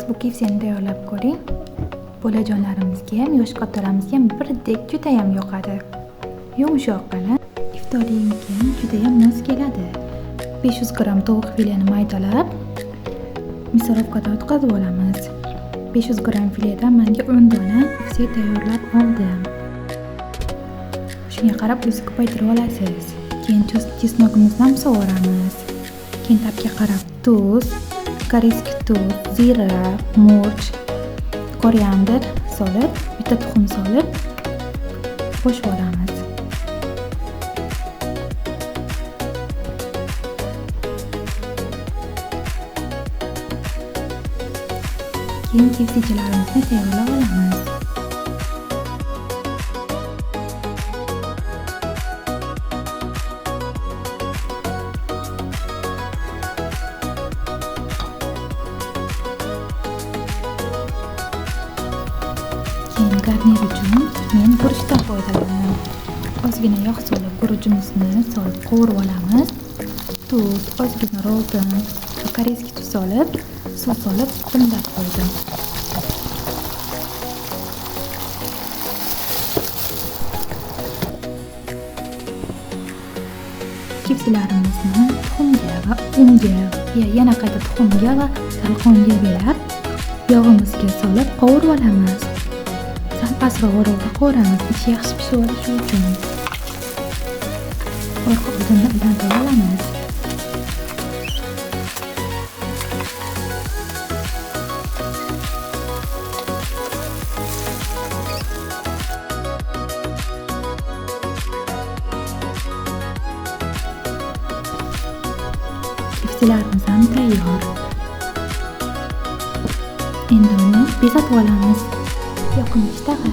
bu kefsini tayyorlab ko'ring. Bolajonlarimizga ham, yosh qotirarimizga ham birdek juda ham yoqadi. Yumshoqqina, iftoriyimga ham juda ham mos keladi. 500 gram tovuq fileni maydalab misorovkada o'tkazib olamiz. 500 gram filedan menga 10 dona kefsi tayyorlab oldim. Shunga qarab o'zingiz ko'paytirib olasiz. Keyin chesnogimizni ham sovuramiz. Keyin tabga qarab tuz, koreyskiy tuz, zira, murch, koriander solib, bitta tuxum solib qo'shib olamiz. Keyin kefsichilarimizni tayyorlab olamiz. Keyin garnir uchun men guruchdan foydalanaman. Ozgina yog' solib guruchimizni solib qovurib olamiz. Tuz, ozgina roldan va koreyskiy tuz solib, suv solib dimlab qo'ydim. Kefsilarimizni tuxumga va unga, yana qayta tuxumga va salqonga belab, yog'imizga solib qovurib olamiz. Sal pastroq o'rog'da qovuramiz, ichi yaxshi pishib olishi uchun. Orqa oldindan aylantirib olamiz. Kefsilarimiz ham tayyor. Endi uni bezatib olamiz. Yoqimli ishtaha.